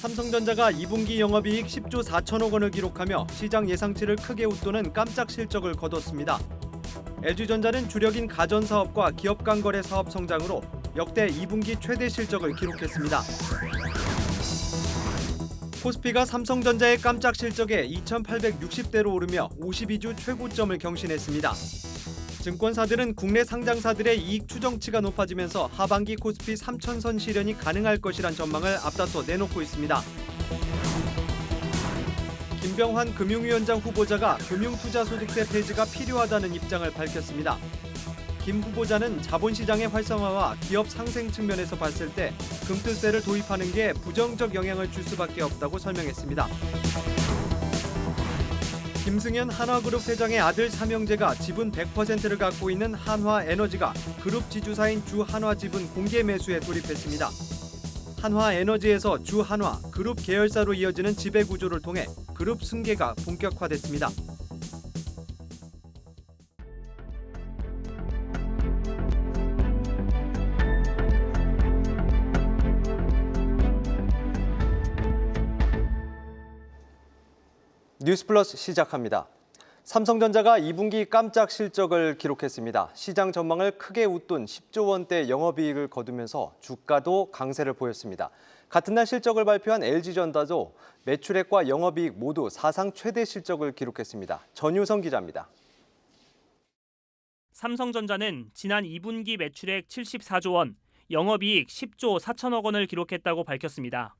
삼성전자가 2분기 영업이익 10조 4천억 원을 기록하며 시장 예상치를 크게 웃도는 깜짝 실적을 거뒀습니다. LG전자는 주력인 가전사업과 기업 간 거래 사업 성장으로 역대 2분기 최대 실적을 기록했습니다. 코스피가 삼성전자의 깜짝 실적에 2,860대로 오르며 52주 최고점을 경신했습니다. 증권사들은 국내 상장사들의 이익 추정치가 높아지면서 하반기 코스피 3,000선 실현이 가능할 것이란 전망을 앞다퉈 내놓고 있습니다. 김병환 금융위원장 후보자가 금융투자소득세 폐지가 필요하다는 입장을 밝혔습니다. 김 후보자는 자본시장의 활성화와 기업 상생 측면에서 봤을 때 금투세를 도입하는 게 부정적 영향을 줄 수밖에 없다고 설명했습니다. 김승현 한화그룹 회장의 아들 삼형제가 지분 100%를 갖고 있는 한화에너지가 그룹 지주사인 주한화지분 공개 매수에 돌입했습니다. 한화에너지에서 주한화, 그룹 계열사로 이어지는 지배구조를 통해 그룹 승계가 본격화됐습니다. 뉴스플러스 시작합니다. 삼성전자가 2분기 깜짝 실적을 기록했습니다. 시장 전망을 크게 웃돈 10조 원대 영업이익을 거두면서 주가도 강세를 보였습니다. 같은 날 실적을 발표한 LG전자도 매출액과 영업이익 모두 사상 최대 실적을 기록했습니다. 전유성 기자입니다. 삼성전자는 지난 2분기 매출액 74조 원, 영업이익 10조 4천억 원을 기록했다고 밝혔습니다.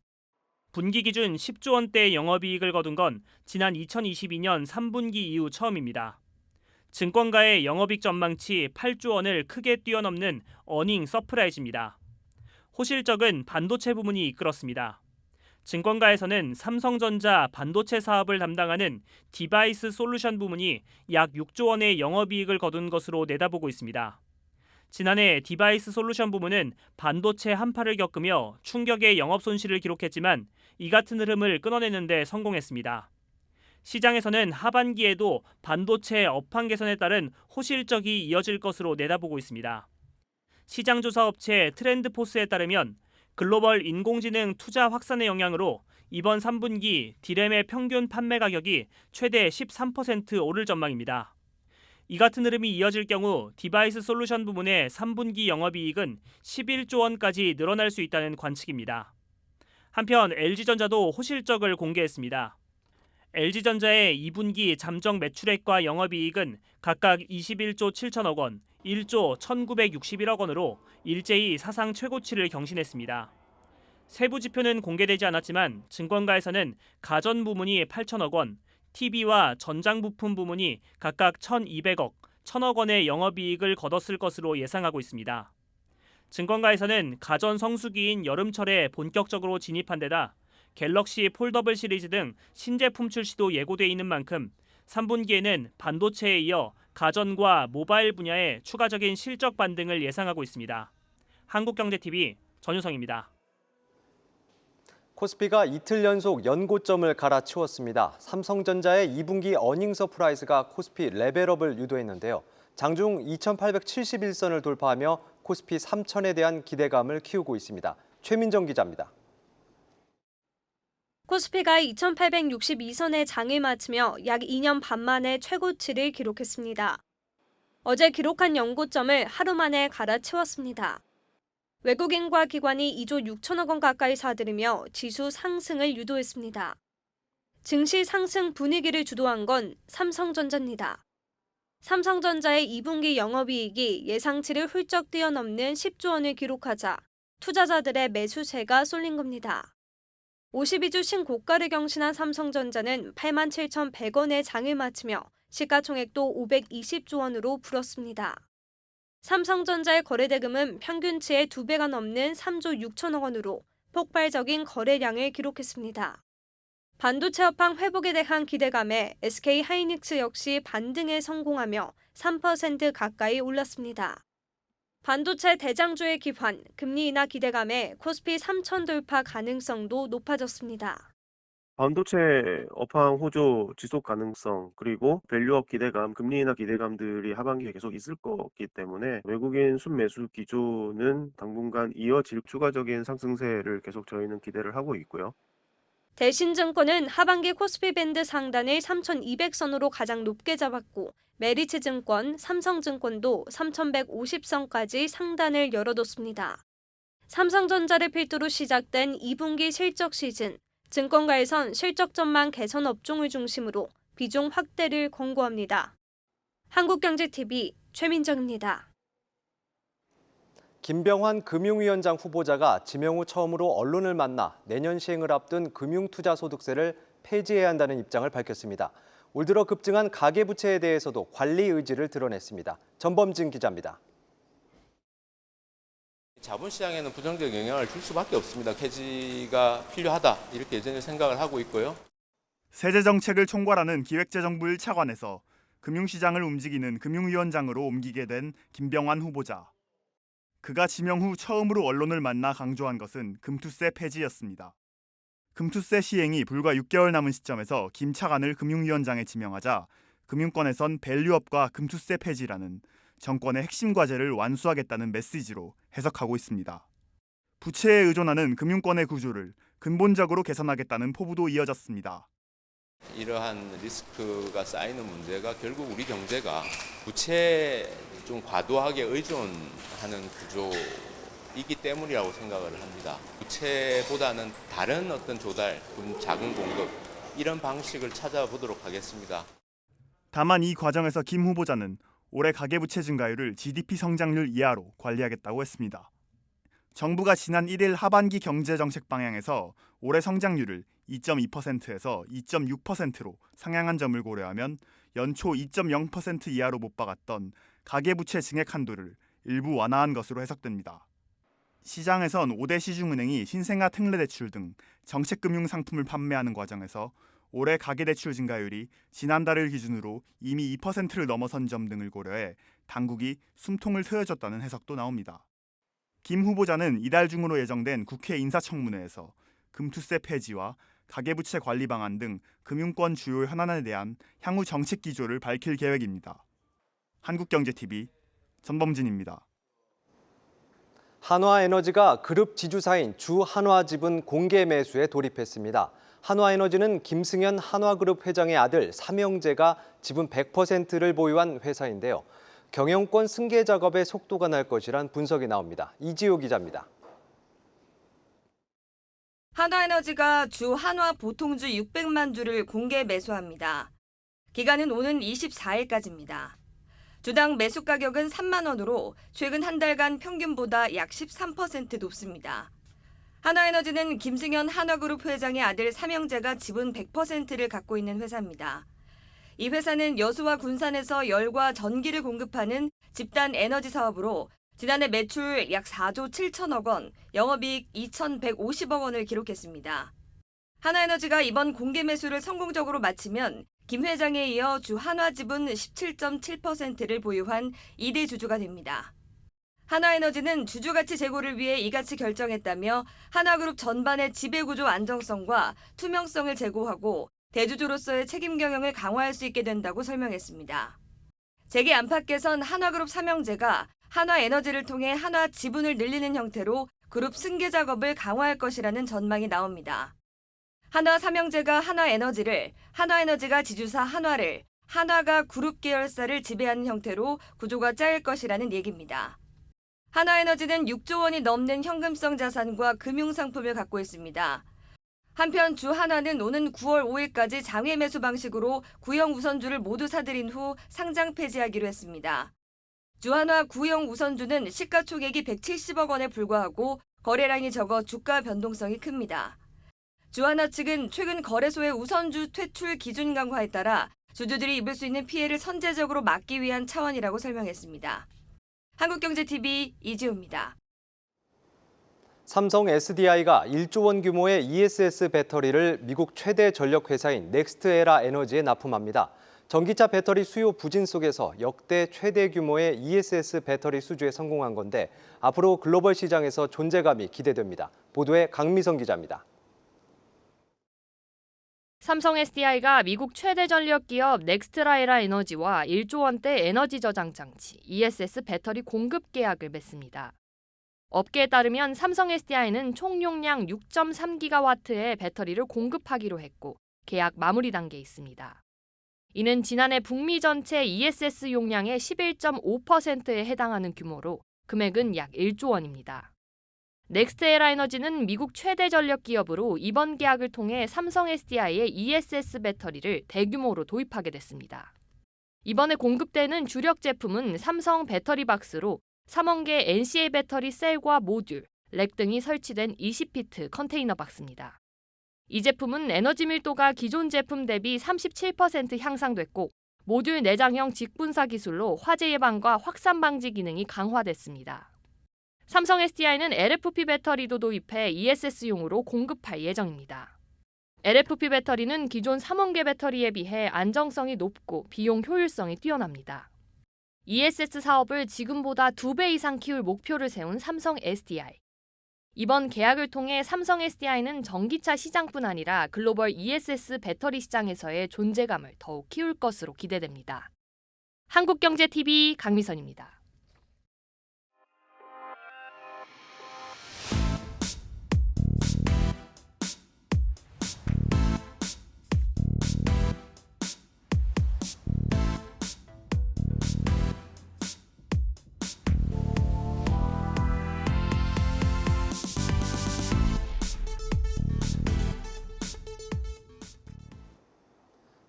분기 기준 10조 원대의 영업이익을 거둔 건 지난 2022년 3분기 이후 처음입니다. 증권가의 영업이익 전망치 8조 원을 크게 뛰어넘는 어닝 서프라이즈입니다. 호실적은 반도체 부문이 이끌었습니다. 증권가에서는 삼성전자 반도체 사업을 담당하는 디바이스 솔루션 부문이 약 6조 원의 영업이익을 거둔 것으로 내다보고 있습니다. 지난해 디바이스 솔루션 부문은 반도체 한파를 겪으며 충격의 영업 손실을 기록했지만 이 같은 흐름을 끊어내는 데 성공했습니다. 시장에서는 하반기에도 반도체 업황 개선에 따른 호실적이 이어질 것으로 내다보고 있습니다. 시장조사업체 트렌드포스에 따르면 글로벌 인공지능 투자 확산의 영향으로 이번 3분기 디램의 평균 판매 가격이 최대 13% 오를 전망입니다. 이 같은 흐름이 이어질 경우 디바이스 솔루션 부문의 3분기 영업이익은 11조 원까지 늘어날 수 있다는 관측입니다. 한편 LG전자도 호실적을 공개했습니다. LG전자의 2분기 잠정 매출액과 영업이익은 각각 21조 7천억 원, 1조 1,961억 원으로 일제히 사상 최고치를 경신했습니다. 세부 지표는 공개되지 않았지만 증권가에서는 가전 부문이 8천억 원, TV와 전장 부품 부문이 각각 1,200억, 1,000억 원의 영업이익을 거뒀을 것으로 예상하고 있습니다. 증권가에서는 가전 성수기인 여름철에 본격적으로 진입한 데다 갤럭시 폴더블 시리즈 등 신제품 출시도 예고돼 있는 만큼 3분기에는 반도체에 이어 가전과 모바일 분야의 추가적인 실적 반등을 예상하고 있습니다. 한국경제TV 전유성입니다. 코스피가 이틀 연속 연고점을 갈아치웠습니다. 삼성전자의 2분기 어닝 서프라이즈가 코스피 레벨업을 유도했는데요. 장중 2,871선을 돌파하며 코스피 3,000에 대한 기대감을 키우고 있습니다. 최민정 기자입니다. 코스피가 2,862선의 장을 마치며 약 2년 반 만에 최고치를 기록했습니다. 어제 기록한 연고점을 하루 만에 갈아치웠습니다. 외국인과 기관이 2조 6천억 원 가까이 사들이며 지수 상승을 유도했습니다. 증시 상승 분위기를 주도한 건 삼성전자입니다. 삼성전자의 2분기 영업이익이 예상치를 훌쩍 뛰어넘는 10조 원을 기록하자 투자자들의 매수세가 쏠린 겁니다. 52주 신고가를 경신한 삼성전자는 87,100원의 장을 마치며 시가총액도 520조 원으로 불었습니다. 삼성전자의 거래대금은 평균치의 2배가 넘는 3조 6천억 원으로 폭발적인 거래량을 기록했습니다. 반도체 업황 회복에 대한 기대감에 SK하이닉스 역시 반등에 성공하며 3% 가까이 올랐습니다. 반도체 대장주의 기환, 금리 인하 기대감에 코스피 3,000 돌파 가능성도 높아졌습니다. 반도체 업황 호조 지속 가능성 그리고 밸류업 기대감, 금리 인하 기대감들이 하반기에 계속 있을 거기 때문에 외국인 순매수 기조는 당분간 이어질 추가적인 상승세를 계속 저희는 기대를 하고 있고요. 대신증권은 하반기 코스피 밴드 상단을 3,200선으로 가장 높게 잡았고 메리츠증권, 삼성증권도 3,150선까지 상단을 열어뒀습니다. 삼성전자를 필두로 시작된 2분기 실적 시즌, 증권가에선 실적 전망 개선 업종을 중심으로 비중 확대를 권고합니다. 한국경제TV 최민정입니다. 김병환 금융위원장 후보자가 지명 후 처음으로 언론을 만나 내년 시행을 앞둔 금융투자소득세를 폐지해야 한다는 입장을 밝혔습니다. 올 들어 급증한 가계부채에 대해서도 관리 의지를 드러냈습니다. 전범진 기자입니다. 자본시장에는 부정적 영향을 줄 수밖에 없습니다. 폐지가 필요하다 이렇게 여전히 생각을 하고 있고요. 세제정책을 총괄하는 기획재정부 1차관에서 금융시장을 움직이는 금융위원장으로 옮기게 된 김병환 후보자. 그가 지명 후 처음으로 언론을 만나 강조한 것은 금투세 폐지였습니다. 금투세 시행이 불과 6개월 남은 시점에서 김 차관을 금융위원장에 지명하자 금융권에선 밸류업과 금투세 폐지라는 정권의 핵심 과제를 완수하겠다는 메시지로 해석하고 있습니다. 부채에 의존하는 금융권의 구조를 근본적으로 개선하겠다는 포부도 이어졌습니다. 이러한 리스크가 쌓이는 문제가 결국 우리 경제가 부채에 좀 과도하게 의존하는 구조이기 때문이라고 생각을 합니다. 부채보다는 다른 어떤 조달, 자금 공급 이런 방식을 찾아보도록 하겠습니다. 다만 이 과정에서 김 후보자는 올해 가계부채 증가율을 GDP 성장률 이하로 관리하겠다고 했습니다. 정부가 지난 1일 하반기 경제정책 방향에서 올해 성장률을 2.2%에서 2.6%로 상향한 점을 고려하면 연초 2.0% 이하로 못 박았던 가계부채 증액 한도를 일부 완화한 것으로 해석됩니다. 시장에선 5대 시중은행이 신생아 특례대출 등 정책금융 상품을 판매하는 과정에서 올해 가계대출 증가율이 지난달을 기준으로 이미 2%를 넘어선 점 등을 고려해 당국이 숨통을 트여줬다는 해석도 나옵니다. 김 후보자는 이달 중으로 예정된 국회 인사청문회에서 금투세 폐지와 가계부채 관리 방안 등 금융권 주요 현안에 대한 향후 정책 기조를 밝힐 계획입니다. 한국경제TV 전범진입니다. 한화에너지가 그룹 지주사인 주한화지분 공개 매수에 돌입했습니다. 한화에너지는 김승현 한화그룹 회장의 아들 삼형제가 지분 100%를 보유한 회사인데요. 경영권 승계 작업에 속도가 날 것이란 분석이 나옵니다. 이지호 기자입니다. 한화에너지가 주 한화 보통주 600만 주를 공개 매수합니다. 기간은 오는 24일까지입니다. 주당 매수 가격은 3만 원으로 최근 한 달간 평균보다 약 13% 높습니다. 한화에너지는 김승현 한화그룹 회장의 아들 삼형제가 지분 100%를 갖고 있는 회사입니다. 이 회사는 여수와 군산에서 열과 전기를 공급하는 집단 에너지 사업으로 지난해 매출 약 4조 7천억 원, 영업이익 2,150억 원을 기록했습니다. 한화에너지가 이번 공개 매수를 성공적으로 마치면 김 회장에 이어 주 한화 지분 17.7%를 보유한 2대 주주가 됩니다. 한화에너지는 주주가치 제고를 위해 이같이 결정했다며 한화그룹 전반의 지배구조 안정성과 투명성을 제고하고 대주주로서의 책임 경영을 강화할 수 있게 된다고 설명했습니다. 재계 안팎에선 한화그룹 삼형제가 한화에너지를 통해 한화 지분을 늘리는 형태로 그룹 승계 작업을 강화할 것이라는 전망이 나옵니다. 한화 삼형제가 한화에너지를, 한화에너지가 지주사 한화를, 한화가 그룹 계열사를 지배하는 형태로 구조가 짜일 것이라는 얘기입니다. 한화에너지는 6조 원이 넘는 현금성 자산과 금융상품을 갖고 있습니다. 한편 주한화는 오는 9월 5일까지 장외 매수 방식으로 구형 우선주를 모두 사들인 후 상장 폐지하기로 했습니다. 주한화 구형 우선주는 시가총액이 170억 원에 불과하고 거래량이 적어 주가 변동성이 큽니다. 주한화 측은 최근 거래소의 우선주 퇴출 기준 강화에 따라 주주들이 입을 수 있는 피해를 선제적으로 막기 위한 차원이라고 설명했습니다. 한국경제TV 이지호입니다. 삼성 SDI가 1조 원 규모의 ESS 배터리를 미국 최대 전력 회사인 넥스트에라 에너지에 납품합니다. 전기차 배터리 수요 부진 속에서 역대 최대 규모의 ESS 배터리 수주에 성공한 건데 앞으로 글로벌 시장에서 존재감이 기대됩니다. 보도에 강미성 기자입니다. 삼성 SDI가 미국 최대 전력 기업 넥스트라에라 에너지와 1조 원대 에너지 저장 장치 ESS 배터리 공급 계약을 맺습니다. 업계에 따르면 삼성 SDI는 총 용량 6.3GW의 배터리를 공급하기로 했고 계약 마무리 단계에 있습니다. 이는 지난해 북미 전체 ESS 용량의 11.5%에 해당하는 규모로 금액은 약 1조 원입니다. 넥스트에라 에너지는 미국 최대 전력 기업으로 이번 계약을 통해 삼성 SDI의 ESS 배터리를 대규모로 도입하게 됐습니다. 이번에 공급되는 주력 제품은 삼성 배터리 박스로 3원 개 NCA 배터리 셀과 모듈, 렉 등이 설치된 20피트 컨테이너 박스입니다. 이 제품은 에너지 밀도가 기존 제품 대비 37% 향상됐고 모듈 내장형 직분사 기술로 화재 예방과 확산 방지 기능이 강화됐습니다. 삼성 SDI는 LFP 배터리도 도입해 ESS용으로 공급할 예정입니다. LFP 배터리는 기존 3원계 배터리에 비해 안정성이 높고 비용 효율성이 뛰어납니다. ESS 사업을 지금보다 2배 이상 키울 목표를 세운 삼성 SDI. 이번 계약을 통해 삼성 SDI는 전기차 시장뿐 아니라 글로벌 ESS 배터리 시장에서의 존재감을 더욱 키울 것으로 기대됩니다. 한국경제TV 강미선입니다.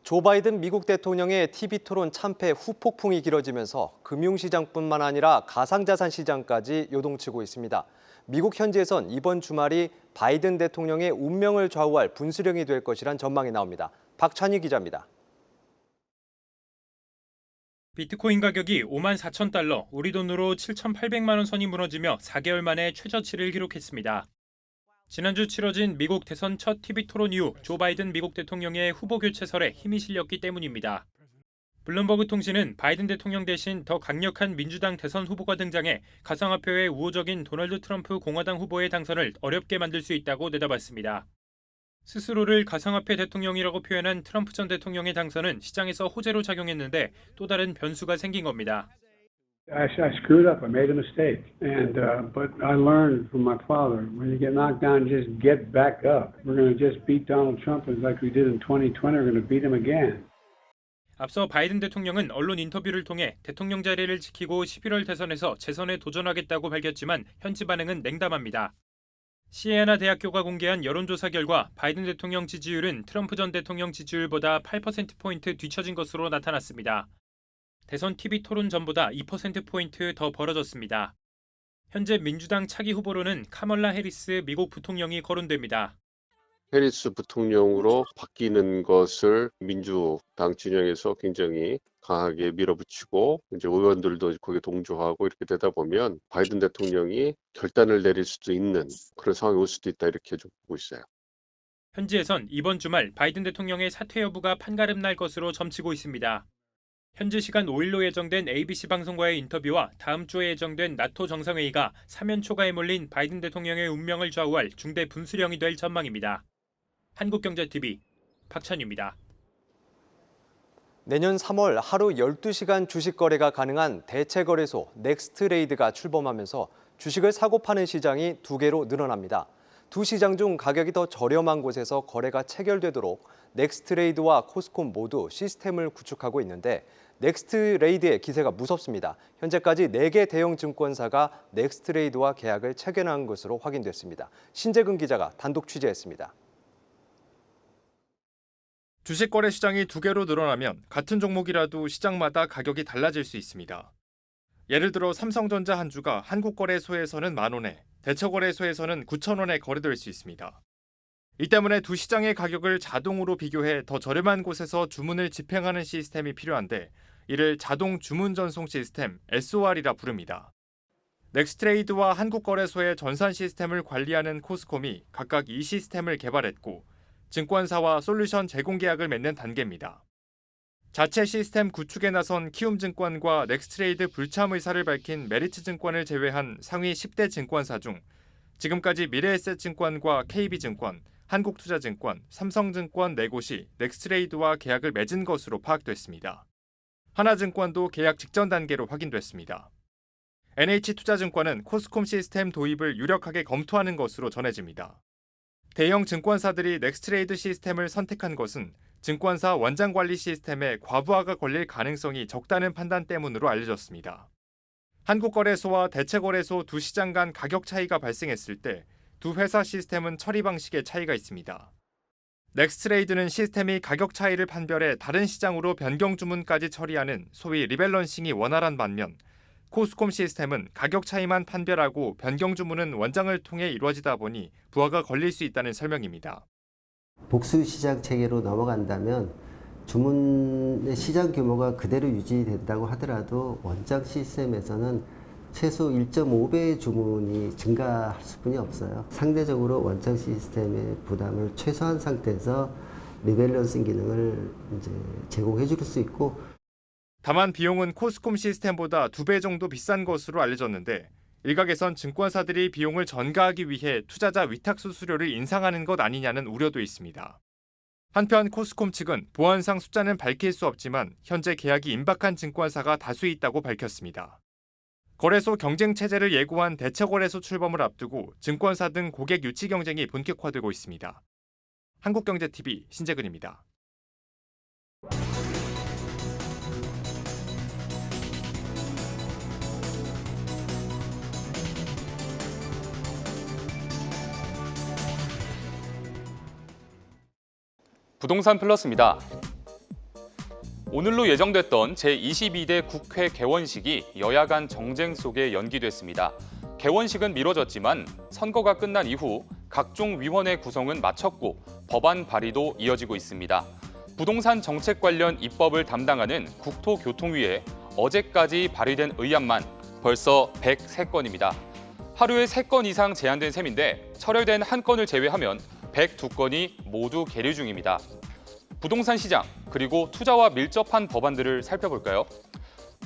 조 바이든 미국 대통령의 TV토론 참패 후폭풍이 길어지면서 금융시장뿐만 아니라 가상자산 시장까지 요동치고 있습니다. 미국 현지에선 이번 주말이 바이든 대통령의 운명을 좌우할 분수령이 될 것이란 전망이 나옵니다. 박찬희 기자입니다. 비트코인 가격이 54,000달러, 우리 돈으로 7,800만 원 선이 무너지며 4개월 만에 최저치를 기록했습니다. 지난주 치러진 미국 대선 첫 TV 토론 이후 조 바이든 미국 대통령의 후보 교체설에 힘이 실렸기 때문입니다. 블룸버그 통신은 바이든 대통령 대신 더 강력한 민주당 대선 후보가 등장해 가상화폐의 우호적인 도널드 트럼프 공화당 후보의 당선을 어렵게 만들 수 있다고 내다봤습니다. 스스로를 가상화폐 대통령이라고 표현한 트럼프 전 대통령의 당선은 시장에서 호재로 작용했는데 또 다른 변수가 생긴 겁니다. I screwed up. I made a mistake, but I learned from my father. When you get knocked down, just get back up. We're going to just beat Donald Trump like we did in 2020. We're going to beat him again. 앞서 바이든 대통령은 언론 인터뷰를 통해 대통령 자리를 지키고 11월 대선에서 재선에 도전하겠다고 밝혔지만 현지 반응은 냉담합니다. 시에나 대학교가 공개한 여론조사 결과 바이든 대통령 지지율은 트럼프 전 대통령 지지율보다 8%포인트 뒤처진 것으로 나타났습니다. 대선 TV 토론 전보다 2%포인트 더 벌어졌습니다. 현재 민주당 차기 후보로는 카멀라 해리스 미국 부통령이 거론됩니다. 해리스 부통령으로 바뀌는 것을 민주당 진영에서 굉장히 강하게 밀어붙이고 이제 의원들도 거기에 동조하고 이렇게 되다 보면 바이든 대통령이 결단을 내릴 수도 있는 그런 상황이 올 수도 있다 이렇게 좀 보고 있어요. 현지에선 이번 주말 바이든 대통령의 사퇴 여부가 판가름 날 것으로 점치고 있습니다. 현지 시간 5일로 예정된 ABC 방송과의 인터뷰와 다음 주에 예정된 나토 정상회의가 사면 초가에 몰린 바이든 대통령의 운명을 좌우할 중대 분수령이 될 전망입니다. 한국경제TV 박찬유입니다. 내년 3월 하루 12시간 주식 거래가 가능한 대체 거래소 넥스트레이드가 출범하면서 주식을 사고 파는 시장이 2개로 늘어납니다. 두 시장 중 가격이 더 저렴한 곳에서 거래가 체결되도록 넥스트레이드와 코스콤 모두 시스템을 구축하고 있는데 넥스트레이드의 기세가 무섭습니다. 현재까지 4개 대형 증권사가 넥스트레이드와 계약을 체결한 것으로 확인됐습니다. 신재근 기자가 단독 취재했습니다. 주식 거래 시장이 2개로 늘어나면 같은 종목이라도 시장마다 가격이 달라질 수 있습니다. 예를 들어 삼성전자 한 주가 한국거래소에서는 10,000원에, 대처거래소에서는 9,000원에 거래될 수 있습니다. 이 때문에 두 시장의 가격을 자동으로 비교해 더 저렴한 곳에서 주문을 집행하는 시스템이 필요한데 이를 자동 주문 전송 시스템 SOR이라 부릅니다. 넥스트레이드와 한국거래소의 전산 시스템을 관리하는 코스콤이 각각 이 시스템을 개발했고 증권사와 솔루션 제공 계약을 맺는 단계입니다. 자체 시스템 구축에 나선 키움증권과 넥스트레이드 불참 의사를 밝힌 메리츠증권을 제외한 상위 10대 증권사 중 지금까지 미래에셋증권과 KB증권, 한국투자증권, 삼성증권 4곳이 넥스트레이드와 계약을 맺은 것으로 파악됐습니다. 하나증권도 계약 직전 단계로 확인됐습니다. NH투자증권은 코스콤 시스템 도입을 유력하게 검토하는 것으로 전해집니다. 대형 증권사들이 넥스트레이드 시스템을 선택한 것은 증권사 원장 관리 시스템에 과부하가 걸릴 가능성이 적다는 판단 때문으로 알려졌습니다. 한국거래소와 대체거래소 두 시장 간 가격 차이가 발생했을 때 두 회사 시스템은 처리 방식에 차이가 있습니다. 넥스트레이드는 시스템이 가격 차이를 판별해 다른 시장으로 변경 주문까지 처리하는 소위 리밸런싱이 원활한 반면 코스콤 시스템은 가격 차이만 판별하고 변경 주문은 원장을 통해 이루어지다 보니 부하가 걸릴 수 있다는 설명입니다. 복수 시장 체계로 넘어간다면 주문의 시장 규모가 그대로 유지된다고 하더라도 원장 시스템에서는 최소 1.5배의 주문이 증가할 수뿐이 없어요. 상대적으로 원장 시스템의 부담을 최소화한 상태에서 리밸런싱 기능을 이제 제공해 줄 수 있고, 다만 비용은 코스콤 시스템보다 2배 정도 비싼 것으로 알려졌는데 일각에선 증권사들이 비용을 전가하기 위해 투자자 위탁 수수료를 인상하는 것 아니냐는 우려도 있습니다. 한편 코스콤 측은 보안상 숫자는 밝힐 수 없지만 현재 계약이 임박한 증권사가 다수 있다고 밝혔습니다. 거래소 경쟁 체제를 예고한 대체거래소 출범을 앞두고 증권사 등 고객 유치 경쟁이 본격화되고 있습니다. 한국경제TV 신재근입니다. 부동산 플러스입니다. 오늘로 예정됐던 제22대 국회 개원식이 여야 간 정쟁 속에 연기됐습니다. 개원식은 미뤄졌지만 선거가 끝난 이후 각종 위원회 구성은 마쳤고 법안 발의도 이어지고 있습니다. 부동산 정책 관련 입법을 담당하는 국토교통위에 어제까지 발의된 의안만 벌써 103건입니다. 하루에 3건 이상 제한된 셈인데 철회된 한 건을 제외하면 102건이 모두 계류 중입니다. 부동산 시장 그리고 투자와 밀접한 법안들을 살펴볼까요?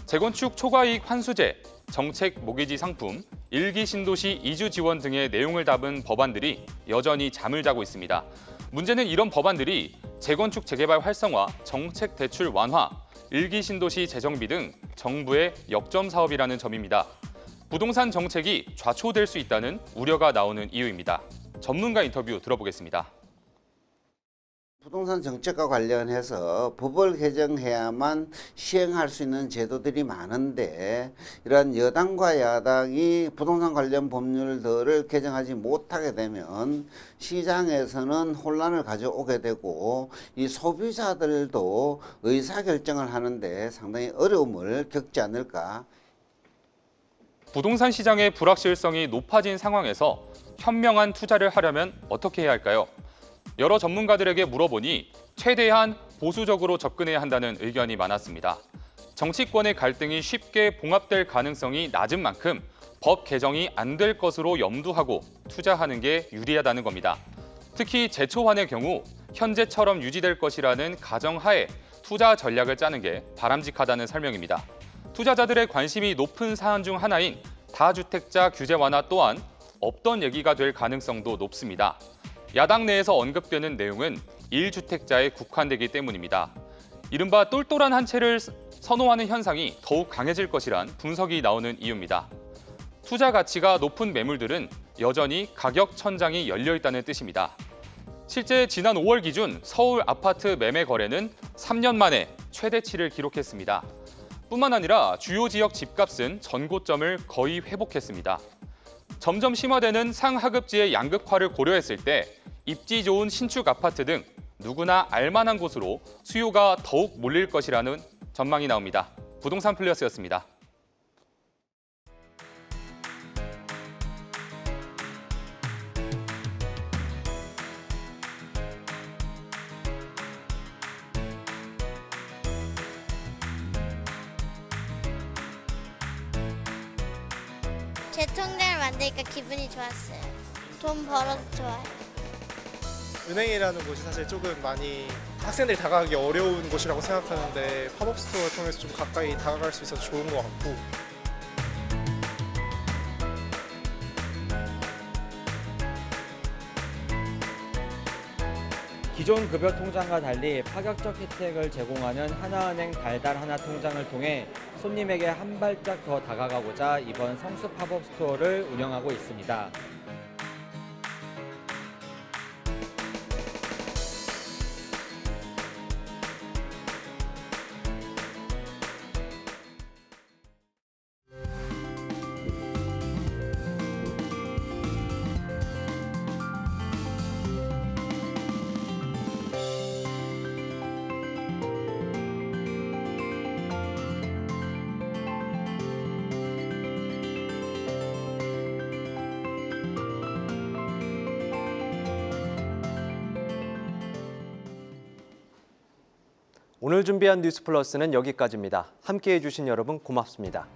재건축 초과이익 환수제, 정책 모기지 상품, 일기 신도시 이주 지원 등의 내용을 담은 법안들이 여전히 잠을 자고 있습니다. 문제는 이런 법안들이 재건축 재개발 활성화, 정책 대출 완화, 일기 신도시 재정비 등 정부의 역점 사업이라는 점입니다. 부동산 정책이 좌초될 수 있다는 우려가 나오는 이유입니다. 전문가 인터뷰 들어보겠습니다. 부동산 정책과 관련해서 법을 개정해야만 시행할 수 있는 제도들이 많은데 이러한 여당과 야당이 부동산 관련 법률들을 개정하지 못하게 되면 시장에서는 혼란을 가져오게 되고 이 소비자들도 의사결정을 하는데 상당히 어려움을 겪지 않을까. 부동산 시장의 불확실성이 높아진 상황에서 현명한 투자를 하려면 어떻게 해야 할까요? 여러 전문가들에게 물어보니 최대한 보수적으로 접근해야 한다는 의견이 많았습니다. 정치권의 갈등이 쉽게 봉합될 가능성이 낮은 만큼 법 개정이 안 될 것으로 염두하고 투자하는 게 유리하다는 겁니다. 특히 재초환의 경우 현재처럼 유지될 것이라는 가정하에 투자 전략을 짜는 게 바람직하다는 설명입니다. 투자자들의 관심이 높은 사안 중 하나인 다주택자 규제 완화 또한 없던 얘기가 될 가능성도 높습니다. 야당 내에서 언급되는 내용은 1주택자에 국한되기 때문입니다. 이른바 똘똘한 한 채를 선호하는 현상이 더욱 강해질 것이란 분석이 나오는 이유입니다. 투자 가치가 높은 매물들은 여전히 가격 천장이 열려 있다는 뜻입니다. 실제 지난 5월 기준 서울 아파트 매매 거래는 3년 만에 최대치를 기록했습니다. 뿐만 아니라 주요 지역 집값은 전고점을 거의 회복했습니다. 점점 심화되는 상하급지의 양극화를 고려했을 때 입지 좋은 신축 아파트 등 누구나 알만한 곳으로 수요가 더욱 몰릴 것이라는 전망이 나옵니다. 부동산 플러스였습니다. 제 통장을 만드니까 기분이 좋았어요. 돈 벌어서 좋아요. 은행이라는 곳이 사실 조금 많이 학생들이 다가가기 어려운 곳이라고 생각하는데 팝업 스토어를 통해서 좀 가까이 다가갈 수 있어서 좋은 것 같고, 기존 급여 통장과 달리 파격적 혜택을 제공하는 하나은행 달달 하나 통장을 통해 손님에게 한 발짝 더 다가가고자 이번 성수 팝업 스토어를 운영하고 있습니다. 오늘 준비한 뉴스 플러스는 여기까지입니다. 함께해 주신 여러분 고맙습니다.